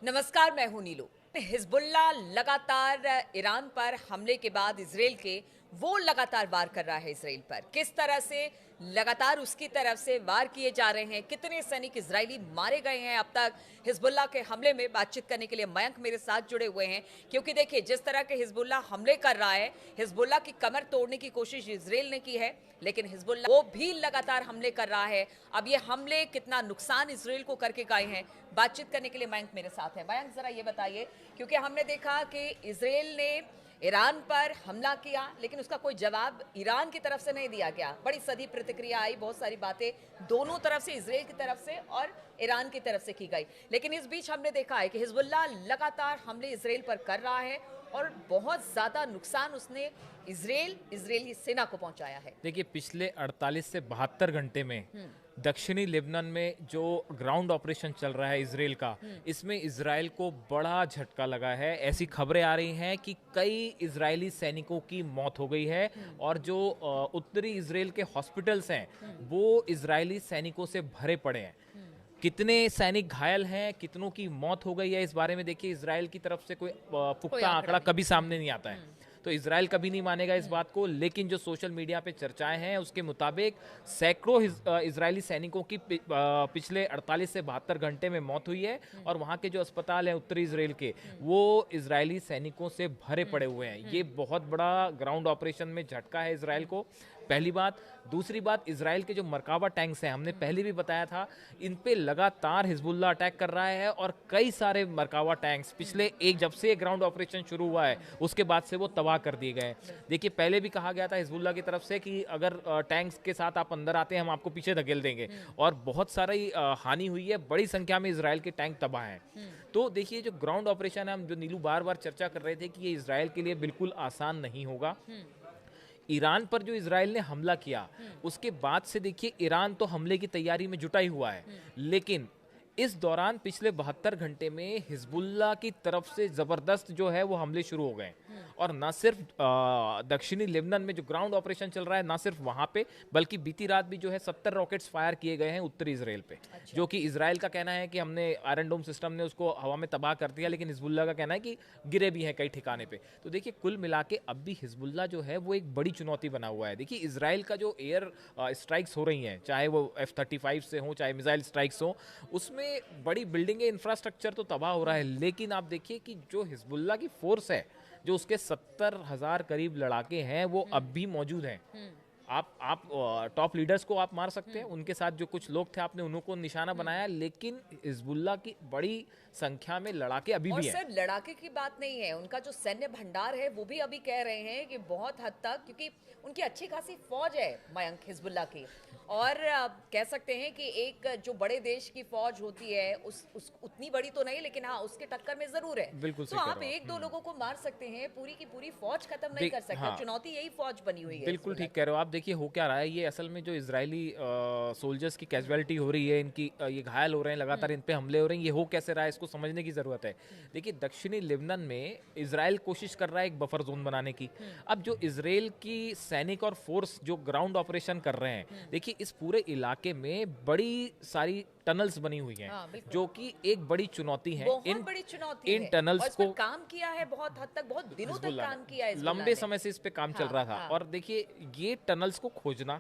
नमस्कार, मैं हूं नीलू। हिजबुल्लाह लगातार ईरान पर हमले के बाद इजराइल के वो लगातार वार कर रहा है इजराइल पर। किस तरह से लगातार उसकी तरफ से वार किए जा रहे हैं, कितने सैनिक इजरायली मारे गए हैं अब तक हिजबुल्लाह के हमले में। बातचीत करने के लिए मयंक मेरे साथ जुड़े हुए हैं, क्योंकि देखिए जिस तरह के हिजबुल्लाह हमले कर रहा है, हिजबुल्लाह की कमर तोड़ने की कोशिश इजराइल ने की है, लेकिन हिजबुल्लाह वो भी लगातार हमले कर रहा है। अब ये हमले कितना नुकसान इजराइल को करके गए हैं, बातचीत करने के लिए मयंक मेरे साथ है। मयंक, जरा ये बताइए, क्योंकि हमने देखा कि इजराइल ने ईरान पर हमला किया, लेकिन उसका कोई जवाब ईरान की तरफ से नहीं दिया गया। बड़ी सदी प्रतिक्रिया आई, बहुत सारी बातें दोनों तरफ से, इजराइल की तरफ से और ईरान की तरफ से की गई। लेकिन इस बीच हमने देखा है कि हिजबुल्लाह लगातार हमले इजराइल पर कर रहा है और बहुत ज्यादा नुकसान उसने इजरायली सेना को पहुंचाया है। देखिए, पिछले 48 से 72 घंटे में दक्षिणी लेबनान में जो ग्राउंड ऑपरेशन चल रहा है इजराइल का, इसमें इजराइल को बड़ा झटका लगा है। ऐसी खबरें आ रही हैं कि कई इजरायली सैनिकों की मौत हो गई है और जो उत्तरी इजराइल के हॉस्पिटल्स हैं वो इजरायली सैनिकों से भरे पड़े हैं। कितने सैनिक घायल हैं, कितनों की मौत हो गई है, इस बारे में देखिए इजराइल की तरफ से कोई पुख्ता आंकड़ा कभी सामने नहीं आता है। तो इजराइल कभी नहीं मानेगा इस बात को, लेकिन जो सोशल मीडिया पे चर्चाएं हैं उसके मुताबिक सैकड़ों इजरायली सैनिकों की पिछले 48 से 72 घंटे में मौत हुई है और वहाँ के जो अस्पताल हैं उत्तरी इजराइल के, वो इजरायली सैनिकों से भरे पड़े हुए हैं। ये बहुत बड़ा ग्राउंड ऑपरेशन में झटका है इजराइल को, पहली बात। दूसरी बात, इजराइल के जो मरकावा टैंक्स हैं, हमने पहले भी बताया था, इन पे लगातार हिजबुल्लाह अटैक कर रहा है और कई सारे मरकावा टैंक्स पिछले जब से ग्राउंड ऑपरेशन शुरू हुआ है उसके बाद से वो तबाह कर दिए गए। देखिए, पहले भी कहा गया था हिजबुल्लाह की तरफ से कि अगर टैंक्स के साथ आप अंदर आते हैं हम आपको पीछे धकेल देंगे, और बहुत सारी हानि हुई है, बड़ी संख्या में इजराइल के टैंक तबाह हैं। तो देखिए, जो ग्राउंड ऑपरेशन है, हम जो नीलू बार बार चर्चा कर रहे थे कि ये इजराइल के लिए बिल्कुल आसान नहीं होगा। ईरान पर जो इजराइल ने हमला किया उसके बाद से देखिए ईरान तो हमले की तैयारी में जुटा ही हुआ है, लेकिन इस दौरान पिछले 72 घंटे में हिजबुल्लाह की तरफ से जबरदस्त जो है वो हमले शुरू हो गए। और ना सिर्फ दक्षिणी लेबनान में जो ग्राउंड ऑपरेशन चल रहा है, ना सिर्फ वहां पे, बल्कि बीती रात भी जो है 70 रॉकेट्स फायर किए गए हैं उत्तरी इजराइल पे। अच्छा। जो कि इजराइल का कहना है कि हमने आयरन डोम सिस्टम ने उसको हवा में तबाह कर दिया, लेकिन हिजबुल्लाह का कहना है कि गिरे भी हैं कई ठिकाने पे। तो देखिए, कुल मिला के अब भी हिजबुल्लाह जो है वो एक बड़ी चुनौती बना हुआ है। देखिए, इजराइल का जो एयर स्ट्राइक्स हो रही हैं, चाहे वो F-35 से हो, चाहे मिसाइल स्ट्राइक्स हो, उसमें बड़ी बिल्डिंगें, इंफ्रास्ट्रक्चर तो तबाह हो रहा है, लेकिन आप देखिए कि जो हिजबुल्लाह की फोर्स है, जो उसके 70,000 करीब लड़ाके हैं, वो अब भी मौजूद हैं। आप टॉप लीडर्स को आप मार सकते हैं, उनके साथ जो कुछ लोग थे आपने उनको निशाना बनाया, लेकिन हिजबुल्लाह की बड़ी संख्या में लड़ाके अभी और भी हैं। सिर्फ लड़ाके की बात नहीं है, उनका जो सैन्य भंडार है वो भी अभी कह रहे हैं कि बहुत हद तक, क्योंकि उनकी अच्छी खासी फौज है मयंक हिजबुल्लाह की, और कह सकते हैं कि एक जो बड़े देश की फौज होती है उस उतनी बड़ी तो नहीं, लेकिन हाँ उसके टक्कर में जरूर है। बिल्कुल तो सही कह आप रहे हो एक दो लोगों को मार सकते हैं, पूरी की पूरी फौज खत्म नहीं कर सकते। हाँ, चुनौती यही फौज बनी हुई है। बिल्कुल ठीक कह रहे हो आप। देखिए, हो क्या रहा है, ये असल में जो इजरायली सोल्जर्स की कैजुअलिटी हो रही है, इनकी ये घायल हो रहे हैं, लगातार इन पे हमले हो रहे हैं, ये हो कैसे रहा है इसको समझने की ज़रूरत है। देखिए, दक्षिणी लेबनान में इजराइल कोशिश कर रहा है एक बफर जोन बनाने की। अब जो इजराइल की सैनिक और फोर्स जो ग्राउंड ऑपरेशन कर रहे हैं, देखिए इस पूरे इलाके में बड़ी सारी टनल्स बनी हुई हैं, हाँ, जो कि एक बड़ी चुनौती है। बहुत बड़ी चुनौती इन है, टनल्स और इस को पर काम किया है बहुत हद तक, बहुत दिनों तक हिजबुल्लाह काम ने किया है लंबे समय से इस पे काम चल हाँ, रहा था। हाँ। और देखिए, ये टनल्स को खोजना,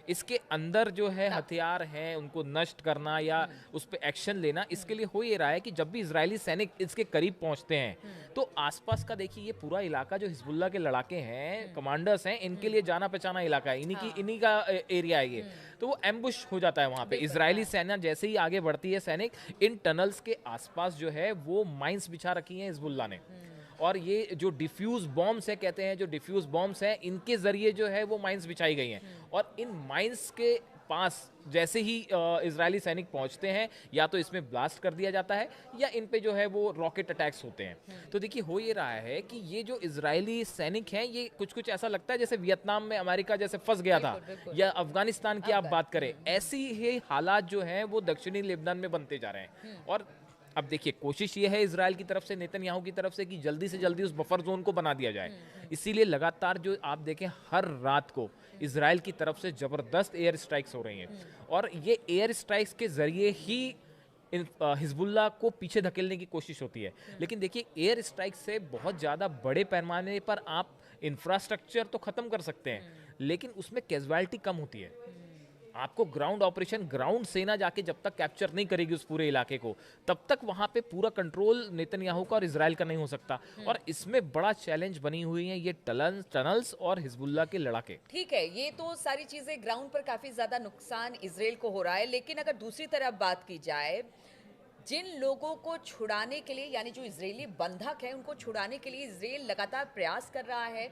इसके अंदर जो है हथियार हैं उनको नष्ट करना या उस पे एक्शन लेना, इसके लिए हो ये रहा है कि जब भी इजरायली सैनिक इसके करीब पहुंचते हैं तो आसपास का देखिए ये पूरा इलाका जो हिजबुल्लाह के लड़ाके हैं, कमांडर्स हैं, इनके लिए जाना पहचाना इलाका है, इन्हीं का एरिया है ये। तो वो एम्बुश हो जाता है वहां पे। इजरायली सेना जैसे ही आगे बढ़ती है, सैनिक इन टनल्स के आसपास जो है वो माइंस बिछा रखी हैं हिजबुल्लाह ने। और ये जो डिफ्यूज बॉम्ब्स है, कहते हैं जो डिफ्यूज बॉम्ब्स हैं, इनके जरिए जो है वो माइंस बिछाई गई हैं। और इन माइंस के पास जैसे ही इजरायली सैनिक पहुंचते हैं, या तो इसमें ब्लास्ट कर दिया जाता है या इन पे जो है वो रॉकेट अटैक्स होते हैं। तो देखिए, हो ये रहा है कि ये जो इजरायली सैनिक हैं, ये कुछ कुछ ऐसा लगता है जैसे वियतनाम में अमेरिका जैसे फंस गया था, या अफगानिस्तान की आप बात करें, ऐसी ही हालात जो हैं वो दक्षिणी लेबनान में बनते जा रहे हैं। और अब देखिए, कोशिश ये है इजराइल की तरफ से, नेतन्याहू की तरफ से, कि जल्दी से जल्दी उस बफर जोन को बना दिया जाए। इसीलिए लगातार जो आप देखें हर रात को इजराइल की तरफ से जबरदस्त एयर स्ट्राइक्स हो रही हैं, और ये एयर स्ट्राइक्स के जरिए ही हिजबुल्लाह को पीछे धकेलने की कोशिश होती है। लेकिन देखिए एयर स्ट्राइक से बहुत ज़्यादा बड़े पैमाने पर आप इंफ्रास्ट्रक्चर तो ख़त्म कर सकते हैं, लेकिन उसमें कैजुअलिटी कम होती है। आपको ग्राउंड ऑपरेशन, ग्राउंड सेना जाके जब तक कैप्चर नहीं करेगी उस पूरे इलाके को, तब तक वहां पे पूरा कंट्रोल नेतन्याहू का और इजराइल का नहीं हो सकता। और इसमें बड़ा चैलेंज बनी हुई है ये टनल्स और हिजबुल्लाह के लड़ाके। ठीक है, ये तो सारी चीजें ग्राउंड पर काफी ज्यादा नुकसान इसराइल को हो रहा है, लेकिन अगर दूसरी तरफ बात की जाए, जिन लोगों को छुड़ाने के लिए, यानी जो इजरायली बंधक हैं उनको छुड़ाने के लिए इसराइल लगातार प्रयास कर रहा है,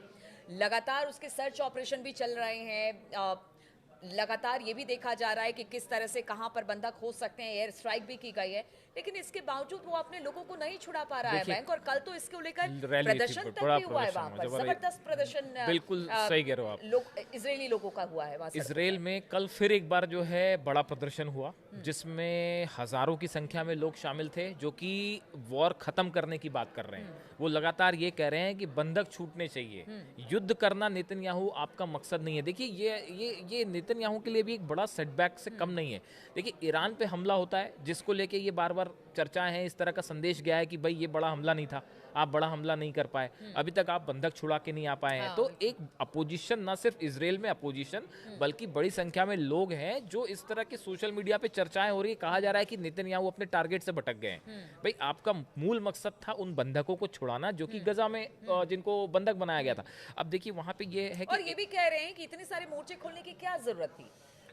लगातार उसके सर्च ऑपरेशन भी चल रहे हैं, लगातार ये भी देखा जा रहा है कि किस तरह से कहां पर बंधक हो सकते हैं, एयर स्ट्राइक भी की गई है, लेकिन इसके बावजूद वो अपने लोगों को नहीं छुड़ा पा रहा है बैंक। और कल तो इसको लेकर प्रदर्शन तक भी हुआ है वहां पर, जबरदस्त प्रदर्शन। बिल्कुल सही कह रहे हो आप। इजरायली लोगों का हुआ है वहां। इसराइल में कल फिर एक बार जो है बड़ा प्रदर्शन हुआ, जिसमें हजारों की संख्या में लोग शामिल थे जो कि वॉर खत्म करने की बात कर रहे हैं। वो लगातार ये कह रहे हैं कि बंधक छूटने चाहिए, युद्ध करना नेतन्याहू आपका मकसद नहीं है। देखिए ये नेतन्याहू के लिए भी एक बड़ा सेटबैक से कम नहीं है। देखिए ईरान पे हमला होता है, जिसको लेके ये बार बार चर्चाएं हैं, इस तरह का संदेश गया है कि भाई ये बड़ा हमला नहीं था, आप बड़ा हमला नहीं कर पाए, अभी तक आप बंधक छुड़ा के नहीं आ पाए हैं। तो एक अपोजिशन, ना सिर्फ इजराइल में अपोजिशन, बल्कि बड़ी संख्या में लोग हैं जो इस तरह के सोशल मीडिया पे चर्चाएं हो रही है, कहा जा रहा है कि नेतन्याहू अपने टारगेट से भटक गए हैं। भाई आपका मूल मकसद था उन बंधकों को छुड़ाना जो कि गजा में जिनको बंधक बनाया गया था। अब देखिए वहां पे ये है कि, और ये भी कह रहे हैं कि इतने सारे मोर्चे खोलने की क्या जरूरत थी।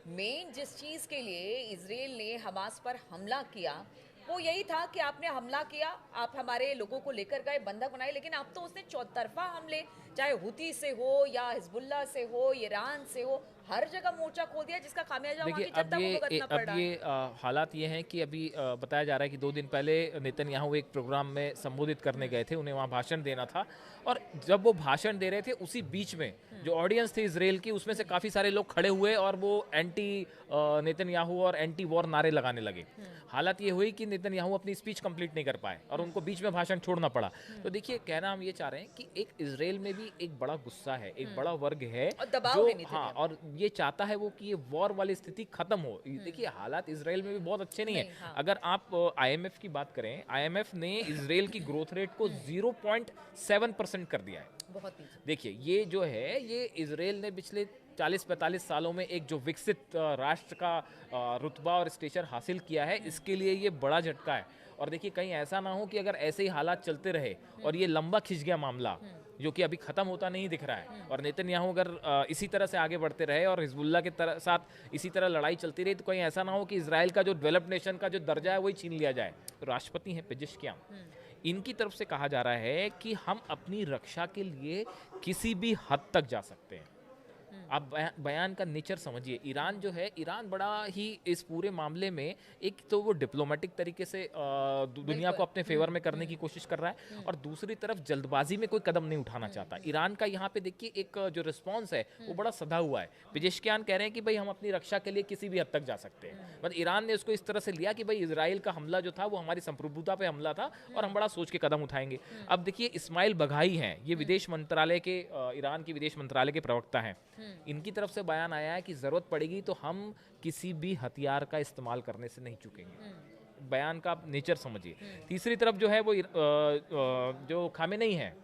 मेन जिस चीज के लिए इजराइल ने हमास पर हमला किया वो यही था कि आपने हमला किया, आप हमारे लोगों को लेकर गए, बंधक बनाए, लेकिन अब तो उसने चौतरफा हमले, चाहे हुती से हो या हिजबुल्लाह से हो, ईरान से हो, हर जगह मोर्चा खोल दिया, जिसका खामियाजा वहां की जनता को भुगतना पड़ रहा है। हालात ये हैं कि अभी बताया जा रहा है कि 2 दिन पहले नेतन्याहू एक प्रोग्राम में संबोधित करने गए थे, उन्हें वहाँ भाषण देना था, और जब वो भाषण दे रहे थे उसी बीच में जो ऑडियंस थी इजराइल की, उसमें से काफ़ी सारे लोग खड़े हुए और वो एंटी नेतन्याहू और एंटी वॉर नारे लगाने लगे। हालात ये हुई कि नेतन्याहू अपनी स्पीच कंप्लीट नहीं कर पाए और उनको बीच में भाषण छोड़ना पड़ा। तो देखिए कहना हम ये चाह रहे हैं कि एक इजराइल में भी एक बड़ा गुस्सा है, एक बड़ा वर्ग है जो, हाँ, और ये चाहता है वो कि ये वॉर वाली स्थिति खत्म हो। देखिए हालात इजराइल में भी बहुत अच्छे नहीं है। हाँ। अगर आप आईएमएफ की बात करें, आईएमएफ ने इजराइल की ग्रोथ रेट को 0.7% कर दिया है। बहुत देखिए ये जो है, ये इजराइल ने पिछले 40-45 सालों में एक जो विकसित राष्ट्र का रुतबा और स्टेचर हासिल किया है, इसके लिए ये बड़ा झटका है। और देखिए कहीं ऐसा ना हो कि अगर ऐसे ही हालात चलते रहे और ये लंबा खिंच गया मामला, जो कि अभी खत्म होता नहीं दिख रहा है, और नेतन्याहू अगर इसी तरह से आगे बढ़ते रहे और हिजबुल्लाह के साथ इसी तरह लड़ाई चलती रही, तो कहीं ऐसा ना हो कि इजराइल का जो डेवलप्ड नेशन का जो दर्जा है वही छीन लिया जाए। तो राष्ट्रपति हैं पेजेश्कियान, इनकी तरफ से कहा जा रहा है कि हम अपनी रक्षा के लिए किसी भी हद तक जा सकते हैं। आप बयान का नेचर समझिए। ईरान जो है, ईरान बड़ा ही इस पूरे मामले में, एक तो वो डिप्लोमेटिक तरीके से दुनिया को अपने फेवर में करने की कोशिश कर रहा है, और दूसरी तरफ जल्दबाजी में कोई कदम नहीं उठाना चाहता। ईरान का यहाँ पे देखिए एक जो रिस्पॉन्स है वो बड़ा सधा हुआ है। पेजेश्कियान कह रहे हैं कि भाई हम अपनी रक्षा के लिए किसी भी हद तक जा सकते हैं। मतलब ईरान ने उसको इस तरह से लिया कि भाई इजराइल का हमला जो था वो हमारी संप्रभुता पे हमला था और हम बड़ा सोच के कदम उठाएंगे। अब देखिए इस्माइल बघाई हैं, ये विदेश मंत्रालय के, ईरान की विदेश मंत्रालय के प्रवक्ता हैं, इनकी तरफ से बयान आया है कि जरूरत पड़ेगी तो हम किसी भी हथियार का इस्तेमाल करने से नहीं चूकेंगे। बयान का नेचर समझिए। तीसरी तरफ जो है वो जो खामेनेई है,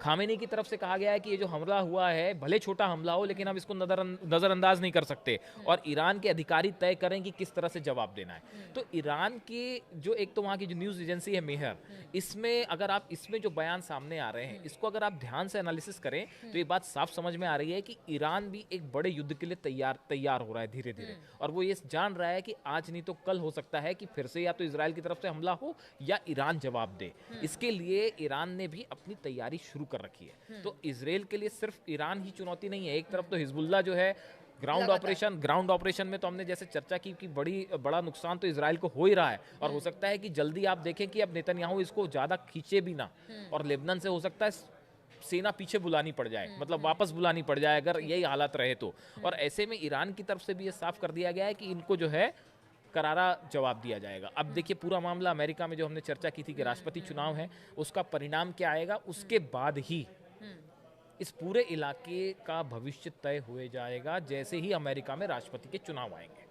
खामेनी की तरफ से कहा गया है कि ये जो हमला हुआ है भले छोटा हमला हो, लेकिन हम इसको नज़रअंदाज नहीं कर सकते, और ईरान के अधिकारी तय करें कि किस तरह से जवाब देना है। तो ईरान की जो, एक तो वहाँ की जो न्यूज़ एजेंसी है मेहर, इसमें अगर आप, इसमें जो बयान सामने आ रहे हैं, इसको अगर आप ध्यान से एनालिसिस करें तो ये बात साफ समझ में आ रही है कि ईरान भी एक बड़े युद्ध के लिए तैयार हो रहा है धीरे धीरे, और वो ये जान रहा है कि आज नहीं तो कल हो सकता है कि फिर से या तो इजराइल की तरफ से हमला हो या ईरान जवाब दे। इसके लिए ईरान ने भी अपनी तैयारी शुरू कर रखी है। तो इजराइल के लिए सिर्फ ईरान ही चुनौती नहीं है, एक तरफ तो हिजबुल्लाह जो है ग्राउंड ऑपरेशन में तो हमने जैसे चर्चा की कि बड़ा नुकसान तो इजराइल को हो ही रहा है, और हो सकता है कि जल्दी आप देखें कि अब नेतन्याहू इसको ज़्यादा खींचे भी ना, और लेबनान से हो सकता है सेना पीछे बुलानी पड़ जाए, मतलब वापस बुलानी पड़ जाए अगर यही हालात रहे तो। और ऐसे में ईरान की तरफ से भी ये साफ कर दिया गया है कि इनको जो है करारा जवाब दिया जाएगा। अब देखिए पूरा मामला अमेरिका में जो हमने चर्चा की थी कि राष्ट्रपति चुनाव है, उसका परिणाम क्या आएगा, उसके बाद ही इस पूरे इलाके का भविष्य तय हो जाएगा, जैसे ही अमेरिका में राष्ट्रपति के चुनाव आएंगे।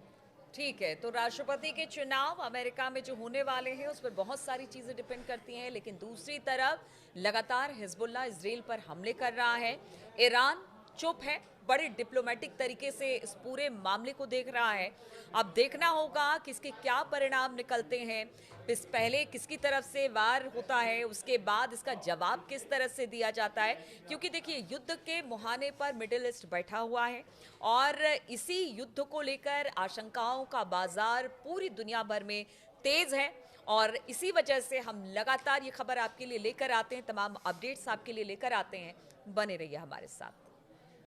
ठीक है, तो राष्ट्रपति के चुनाव अमेरिका में जो होने वाले हैं उस पर बहुत सारी चीजें डिपेंड करती हैं, लेकिन दूसरी तरफ लगातार हिजबुल्लाह इजराइल पर हमले कर रहा है। ईरान चुप है, बड़े डिप्लोमेटिक तरीके से इस पूरे मामले को देख रहा है। अब देखना होगा कि इसके क्या परिणाम निकलते हैं। इस पहले किसकी तरफ से वार होता है, उसके बाद इसका जवाब किस तरह से दिया जाता है, क्योंकि देखिए युद्ध के मुहाने पर मिडिल ईस्ट बैठा हुआ है और इसी युद्ध को लेकर आशंकाओं का बाजार पूरी दुनिया भर में तेज है। और इसी वजह से हम लगातार ये खबर आपके लिए लेकर आते हैं, तमाम अपडेट्स आपके लिए लेकर आते हैं। बने रहिए हमारे साथ।